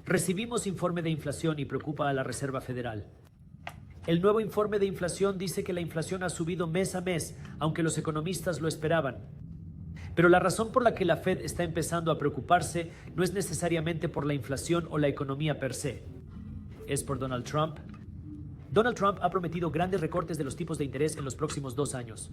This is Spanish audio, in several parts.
Recibimos informe de inflación y preocupa a la Reserva Federal. El nuevo informe de inflación dice que la inflación ha subido mes a mes, aunque los economistas lo esperaban. Pero la razón por la que la Fed está empezando a preocuparse no es necesariamente por la inflación o la economía per se. Es por Donald Trump. Donald Trump ha prometido grandes recortes de los tipos de interés en los próximos 2 años.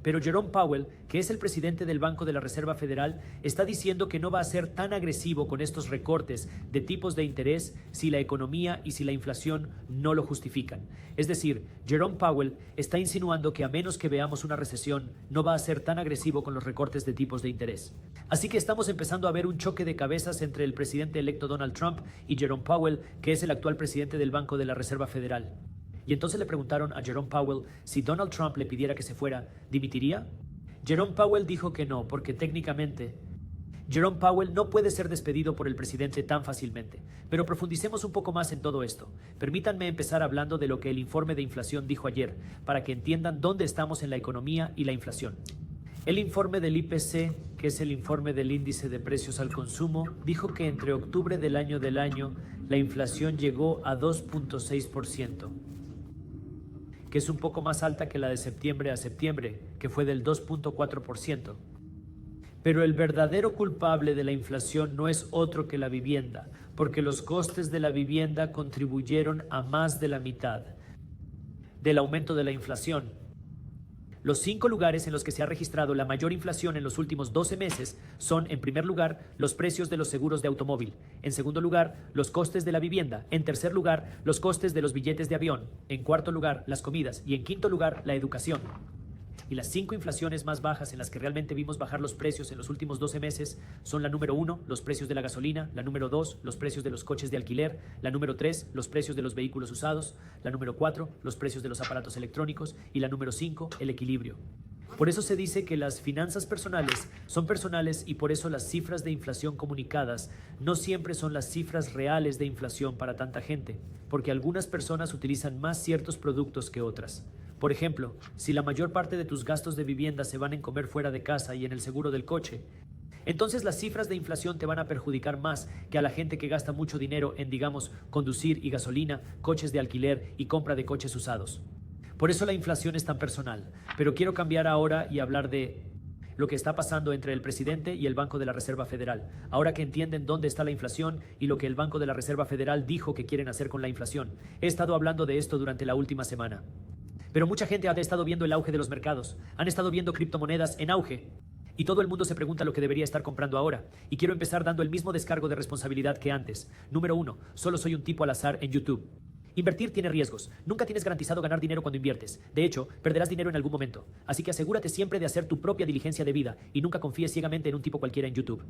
Pero Jerome Powell, que es el presidente del Banco de la Reserva Federal, está diciendo que no va a ser tan agresivo con estos recortes de tipos de interés si la economía y si la inflación no lo justifican. Es decir, Jerome Powell está insinuando que a menos que veamos una recesión, no va a ser tan agresivo con los recortes de tipos de interés. Así que estamos empezando a ver un choque de cabezas entre el presidente electo Donald Trump y Jerome Powell, que es el actual presidente del Banco de la Reserva Federal. Y entonces le preguntaron a Jerome Powell si Donald Trump le pidiera que se fuera, ¿dimitiría? Jerome Powell dijo que no, porque técnicamente Jerome Powell no puede ser despedido por el presidente tan fácilmente. Pero profundicemos un poco más en todo esto. Permítanme empezar hablando de lo que el informe de inflación dijo ayer, para que entiendan dónde estamos en la economía y la inflación. El informe del IPC, que es el informe del índice de precios al consumo, dijo que entre octubre del año la inflación llegó a 2.6%. que es un poco más alta que la de septiembre a septiembre, que fue del 2.4%. Pero el verdadero culpable de la inflación no es otro que la vivienda, porque los costes de la vivienda contribuyeron a más de la mitad del aumento de la inflación. Los 5 lugares en los que se ha registrado la mayor inflación en los últimos 12 meses son, en primer lugar, los precios de los seguros de automóvil. En segundo lugar, los costes de la vivienda. En tercer lugar, los costes de los billetes de avión. En cuarto lugar, las comidas. Y en quinto lugar, la educación. Y las 5 inflaciones más bajas en las que realmente vimos bajar los precios en los últimos 12 meses son la número 1, los precios de la gasolina, la número 2, los precios de los coches de alquiler, la número 3, los precios de los vehículos usados, la número 4, los precios de los aparatos electrónicos y la número 5, el equilibrio. Por eso se dice que las finanzas personales son personales y por eso las cifras de inflación comunicadas no siempre son las cifras reales de inflación para tanta gente, porque algunas personas utilizan más ciertos productos que otras. Por ejemplo, si la mayor parte de tus gastos de vivienda se van en comer fuera de casa y en el seguro del coche, entonces las cifras de inflación te van a perjudicar más que a la gente que gasta mucho dinero en, digamos, conducir y gasolina, coches de alquiler y compra de coches usados. Por eso la inflación es tan personal. Pero quiero cambiar ahora y hablar de lo que está pasando entre el presidente y el Banco de la Reserva Federal. Ahora que entienden dónde está la inflación y lo que el Banco de la Reserva Federal dijo que quieren hacer con la inflación. He estado hablando de esto durante la última semana. Pero mucha gente ha estado viendo el auge de los mercados, han estado viendo criptomonedas en auge y todo el mundo se pregunta lo que debería estar comprando ahora. Y quiero empezar dando el mismo descargo de responsabilidad que antes. Número 1, solo soy un tipo al azar en YouTube. Invertir tiene riesgos. Nunca tienes garantizado ganar dinero cuando inviertes. De hecho, perderás dinero en algún momento. Así que asegúrate siempre de hacer tu propia diligencia de vida y nunca confíes ciegamente en un tipo cualquiera en YouTube.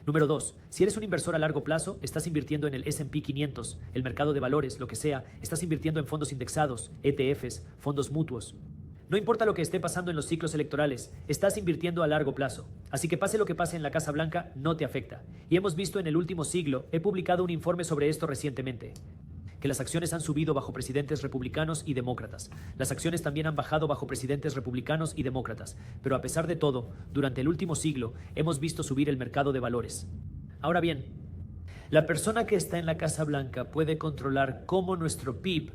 Número 2. Si eres un inversor a largo plazo, estás invirtiendo en el S&P 500, el mercado de valores, lo que sea. Estás invirtiendo en fondos indexados, ETFs, fondos mutuos. No importa lo que esté pasando en los ciclos electorales, estás invirtiendo a largo plazo. Así que pase lo que pase en la Casa Blanca, no te afecta. Y hemos visto en el último siglo, he publicado un informe sobre esto recientemente, que las acciones han subido bajo presidentes republicanos y demócratas. Las acciones también han bajado bajo presidentes republicanos y demócratas. Pero a pesar de todo, durante el último siglo hemos visto subir el mercado de valores. Ahora bien, la persona que está en la Casa Blanca puede controlar cómo nuestro PIB,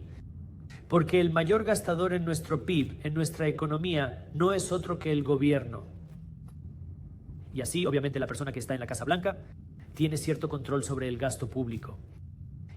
porque el mayor gastador en nuestro PIB, en nuestra economía, no es otro que el gobierno. Y así, obviamente, la persona que está en la Casa Blanca tiene cierto control sobre el gasto público.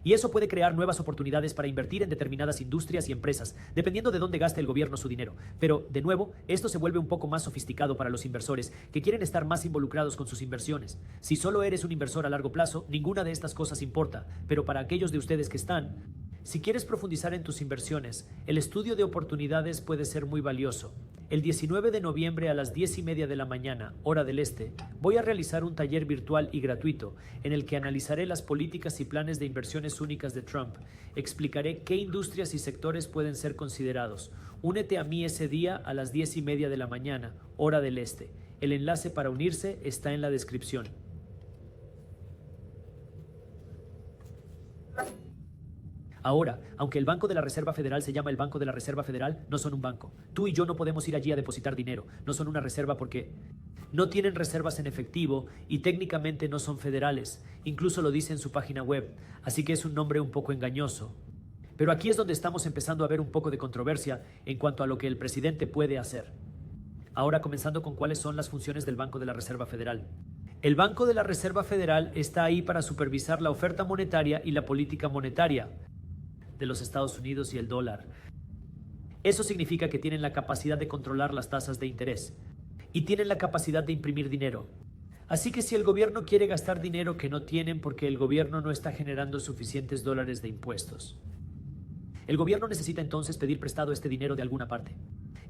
Y eso puede crear nuevas oportunidades para invertir en determinadas industrias y empresas, dependiendo de dónde gaste el gobierno su dinero. Pero, de nuevo, esto se vuelve un poco más sofisticado para los inversores, que quieren estar más involucrados con sus inversiones. Si solo eres un inversor a largo plazo, ninguna de estas cosas importa. Pero para aquellos de ustedes que están, si quieres profundizar en tus inversiones, el estudio de oportunidades puede ser muy valioso. El 19 de noviembre a las 10:30 de la mañana, hora del este, voy a realizar un taller virtual y gratuito en el que analizaré las políticas y planes de inversiones únicas de Trump. Explicaré qué industrias y sectores pueden ser considerados. Únete a mí ese día a las 10:30 de la mañana, hora del este. El enlace para unirse está en la descripción. Ahora, aunque el Banco de la Reserva Federal se llama el Banco de la Reserva Federal, no son un banco. Tú y yo no podemos ir allí a depositar dinero. No son una reserva porque no tienen reservas en efectivo y técnicamente no son federales, incluso lo dice en su página web, así que es un nombre un poco engañoso. Pero aquí es donde estamos empezando a ver un poco de controversia en cuanto a lo que el presidente puede hacer. Ahora comenzando con cuáles son las funciones del Banco de la Reserva Federal. El Banco de la Reserva Federal está ahí para supervisar la oferta monetaria y la política monetaria de los Estados Unidos y el dólar. Eso significa que tienen la capacidad de controlar las tasas de interés y tienen la capacidad de imprimir dinero. Así que si el gobierno quiere gastar dinero que no tienen porque el gobierno no está generando suficientes dólares de impuestos, el gobierno necesita entonces pedir prestado este dinero de alguna parte.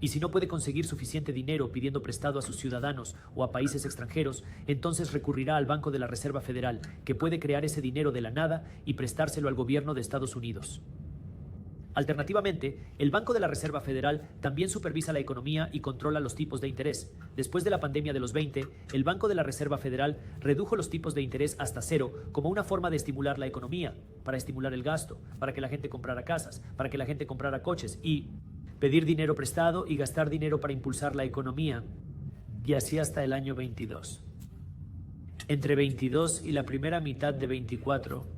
Y si no puede conseguir suficiente dinero pidiendo prestado a sus ciudadanos o a países extranjeros, entonces recurrirá al Banco de la Reserva Federal, que puede crear ese dinero de la nada y prestárselo al gobierno de Estados Unidos. Alternativamente, el Banco de la Reserva Federal también supervisa la economía y controla los tipos de interés. Después de la pandemia de los 20, el Banco de la Reserva Federal redujo los tipos de interés hasta cero como una forma de estimular la economía, para estimular el gasto, para que la gente comprara casas, para que la gente comprara coches y pedir dinero prestado y gastar dinero para impulsar la economía. Y así hasta el año 22. Entre 22 y la primera mitad de 24,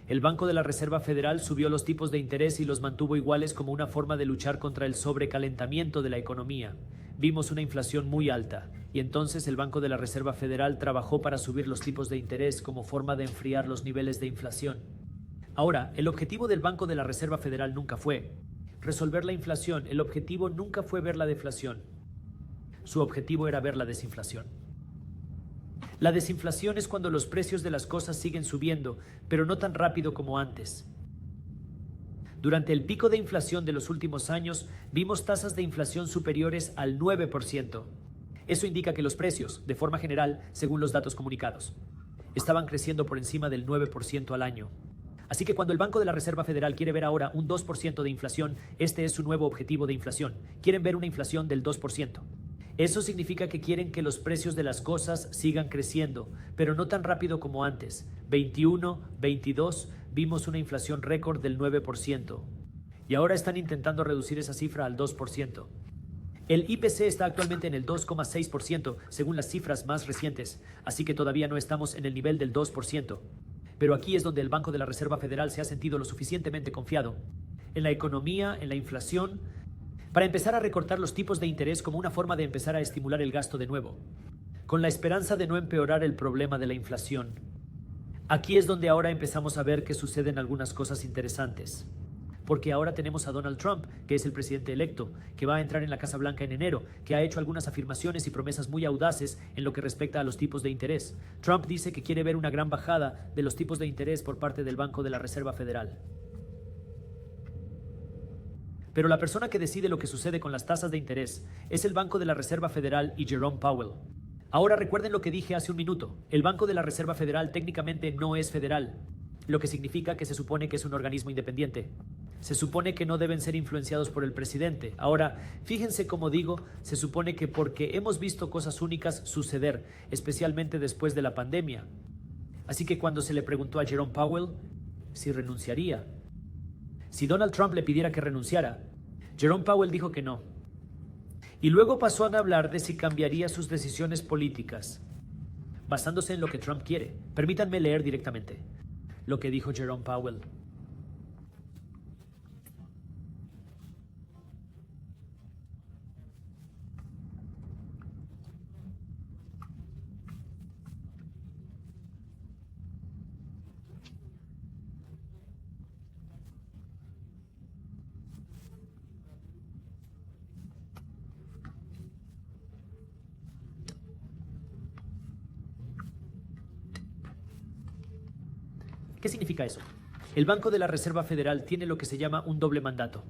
el Banco de la Reserva Federal subió los tipos de interés y los mantuvo iguales como una forma de luchar contra el sobrecalentamiento de la economía. Vimos una inflación muy alta, y entonces el Banco de la Reserva Federal trabajó para subir los tipos de interés como forma de enfriar los niveles de inflación. Ahora, el objetivo del Banco de la Reserva Federal nunca fue resolver la inflación, el objetivo nunca fue ver la deflación. Su objetivo era ver la desinflación. La desinflación es cuando los precios de las cosas siguen subiendo, pero no tan rápido como antes. Durante el pico de inflación de los últimos años, vimos tasas de inflación superiores al 9%. Eso indica que los precios, de forma general, según los datos comunicados, estaban creciendo por encima del 9% al año. Así que cuando el Banco de la Reserva Federal quiere ver ahora un 2% de inflación, este es su nuevo objetivo de inflación. Quieren ver una inflación del 2%. Eso significa que quieren que los precios de las cosas sigan creciendo, pero no tan rápido como antes. 21, 22, vimos una inflación récord del 9%. Y ahora están intentando reducir esa cifra al 2%. El IPC está actualmente en el 2,6% según las cifras más recientes, así que todavía no estamos en el nivel del 2%. Pero aquí es donde el Banco de la Reserva Federal se ha sentido lo suficientemente confiado. En la economía, en la inflación, para empezar a recortar los tipos de interés como una forma de empezar a estimular el gasto de nuevo, con la esperanza de no empeorar el problema de la inflación. Aquí es donde ahora empezamos a ver que suceden algunas cosas interesantes. Porque ahora tenemos a Donald Trump, que es el presidente electo, que va a entrar en la Casa Blanca en enero, que ha hecho algunas afirmaciones y promesas muy audaces en lo que respecta a los tipos de interés. Trump dice que quiere ver una gran bajada de los tipos de interés por parte del Banco de la Reserva Federal. Pero la persona que decide lo que sucede con las tasas de interés es el Banco de la Reserva Federal y Jerome Powell. Ahora recuerden lo que dije hace un minuto. El Banco de la Reserva Federal técnicamente no es federal, lo que significa que se supone que es un organismo independiente. Se supone que no deben ser influenciados por el presidente. Ahora, fíjense cómo digo, se supone que porque hemos visto cosas únicas suceder, especialmente después de la pandemia. Así que cuando se le preguntó a Jerome Powell si renunciaría, si Donald Trump le pidiera que renunciara, Jerome Powell dijo que no. Y luego pasó a hablar de si cambiaría sus decisiones políticas, basándose en lo que Trump quiere. Permítanme leer directamente lo que dijo Jerome Powell. ¿Qué significa eso? El Banco de la Reserva Federal tiene lo que se llama un doble mandato.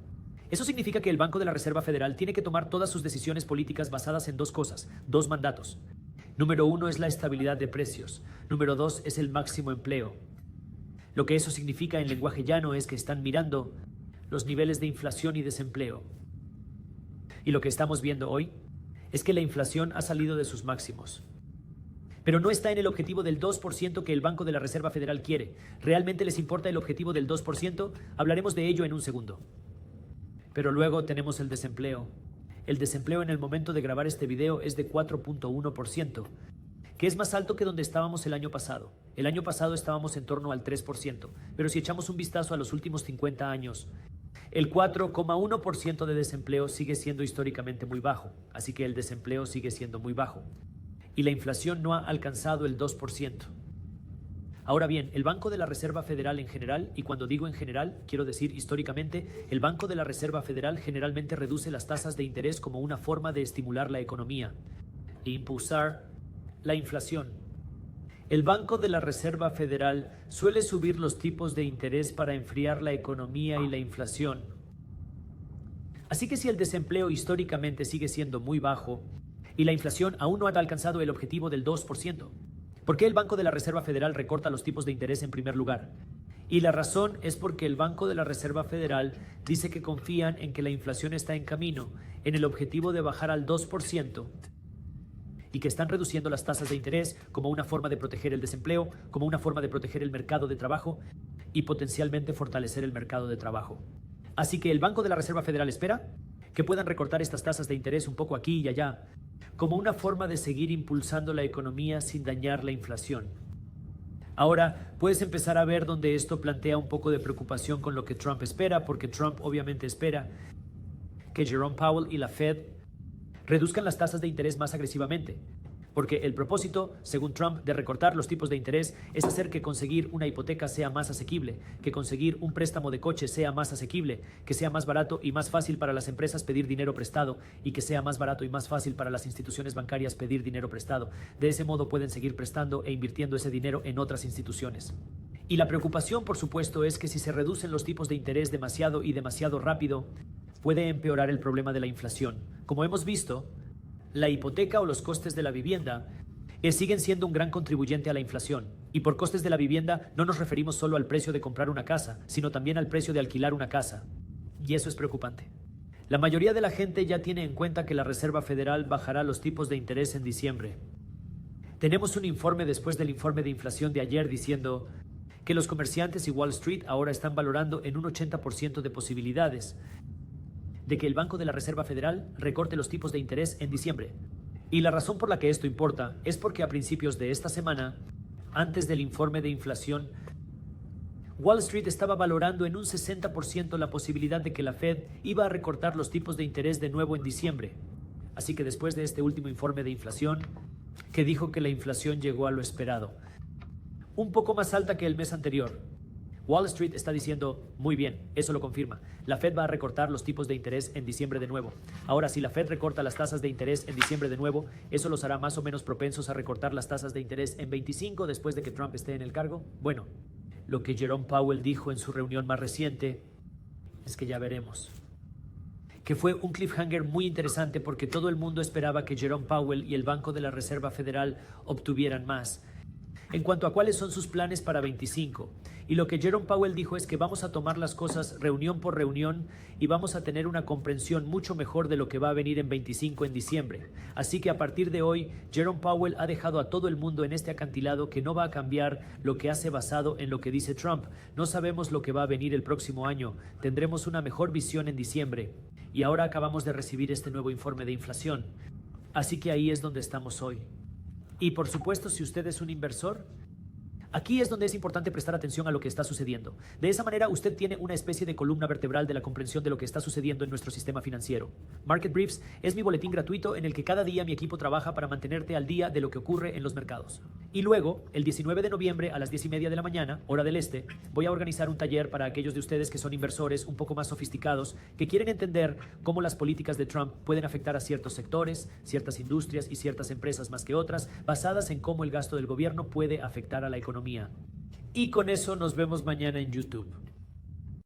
Eso significa que el Banco de la Reserva Federal tiene que tomar todas sus decisiones políticas basadas en dos cosas, dos mandatos. Número 1 es la estabilidad de precios. Número 2 es el máximo empleo. Lo que eso significa en lenguaje llano es que están mirando los niveles de inflación y desempleo. Y lo que estamos viendo hoy es que la inflación ha salido de sus máximos. Pero no está en el objetivo del 2% que el Banco de la Reserva Federal quiere. ¿Realmente les importa el objetivo del 2%? Hablaremos de ello en un segundo. Pero luego tenemos el desempleo. el desempleo en el momento de grabar este video es de 4.1%, que es más alto que donde estábamos el año pasado. El año pasado estábamos en torno al 3%, pero si echamos un vistazo a los últimos 50 años, el 4,1% de desempleo sigue siendo históricamente muy bajo, así que el desempleo sigue siendo muy bajo. Y la inflación no ha alcanzado el 2%. Ahora bien, el Banco de la Reserva Federal en general, y cuando digo en general, quiero decir históricamente, el Banco de la Reserva Federal generalmente reduce las tasas de interés como una forma de estimular la economía e impulsar la inflación. El Banco de la Reserva Federal suele subir los tipos de interés para enfriar la economía y la inflación. Así que si el desempleo históricamente sigue siendo muy bajo y la inflación aún no ha alcanzado el objetivo del 2%, ¿por qué el Banco de la Reserva Federal recorta los tipos de interés en primer lugar? Y la razón es porque el Banco de la Reserva Federal dice que confían en que la inflación está en camino, en el objetivo de bajar al 2%, y que están reduciendo las tasas de interés como una forma de proteger el desempleo, como una forma de proteger el mercado de trabajo y potencialmente fortalecer el mercado de trabajo. Así que el Banco de la Reserva Federal espera que puedan recortar estas tasas de interés un poco aquí y allá, como una forma de seguir impulsando la economía sin dañar la inflación. Ahora, puedes empezar a ver donde esto plantea un poco de preocupación con lo que Trump espera, porque Trump obviamente espera que Jerome Powell y la Fed reduzcan las tasas de interés más agresivamente, porque el propósito, según Trump, de recortar los tipos de interés es hacer que conseguir una hipoteca sea más asequible, que conseguir un préstamo de coche sea más asequible, que sea más barato y más fácil para las empresas pedir dinero prestado y que sea más barato y más fácil para las instituciones bancarias pedir dinero prestado. De ese modo pueden seguir prestando e invirtiendo ese dinero en otras instituciones. Y la preocupación, por supuesto, es que si se reducen los tipos de interés demasiado y demasiado rápido, puede empeorar el problema de la inflación. Como hemos visto, la hipoteca o los costes de la vivienda siguen siendo un gran contribuyente a la inflación. Y por costes de la vivienda no nos referimos solo al precio de comprar una casa, sino también al precio de alquilar una casa. Y eso es preocupante. La mayoría de la gente ya tiene en cuenta que la Reserva Federal bajará los tipos de interés en diciembre. Tenemos un informe después del informe de inflación de ayer diciendo que los comerciantes y Wall Street ahora están valorando en un 80% de posibilidades de que el Banco de la Reserva Federal recorte los tipos de interés en diciembre. Y la razón por la que esto importa es porque a principios de esta semana, antes del informe de inflación, Wall Street estaba valorando en un 60% la posibilidad de que la Fed iba a recortar los tipos de interés de nuevo en diciembre. Así que después de este último informe de inflación, que dijo que la inflación llegó a lo esperado, un poco más alta que el mes anterior, Wall Street está diciendo, muy bien, eso lo confirma. La Fed va a recortar los tipos de interés en diciembre de nuevo. Ahora, si la Fed recorta las tasas de interés en diciembre de nuevo, ¿eso los hará más o menos propensos a recortar las tasas de interés en 25 después de que Trump esté en el cargo? Bueno, lo que Jerome Powell dijo en su reunión más reciente es que ya veremos. Que fue un cliffhanger muy interesante porque todo el mundo esperaba que Jerome Powell y el Banco de la Reserva Federal obtuvieran más en cuanto a cuáles son sus planes para 25. Y lo que Jerome Powell dijo es que vamos a tomar las cosas reunión por reunión y vamos a tener una comprensión mucho mejor de lo que va a venir en 25 en diciembre. Así que a partir de hoy, Jerome Powell ha dejado a todo el mundo en este acantilado que no va a cambiar lo que hace basado en lo que dice Trump. No sabemos lo que va a venir el próximo año. Tendremos una mejor visión en diciembre. Y ahora acabamos de recibir este nuevo informe de inflación. Así que ahí es donde estamos hoy. Y por supuesto, si usted es un inversor, aquí es donde es importante prestar atención a lo que está sucediendo. De esa manera, usted tiene una especie de columna vertebral de la comprensión de lo que está sucediendo en nuestro sistema financiero. Market Briefs es mi boletín gratuito en el que cada día mi equipo trabaja para mantenerte al día de lo que ocurre en los mercados. Y luego, el 19 de noviembre a las 10:30 de la mañana, hora del este, voy a organizar un taller para aquellos de ustedes que son inversores un poco más sofisticados, que quieren entender cómo las políticas de Trump pueden afectar a ciertos sectores, ciertas industrias y ciertas empresas más que otras, basadas en cómo el gasto del gobierno puede afectar a la economía. Y con eso nos vemos mañana en YouTube.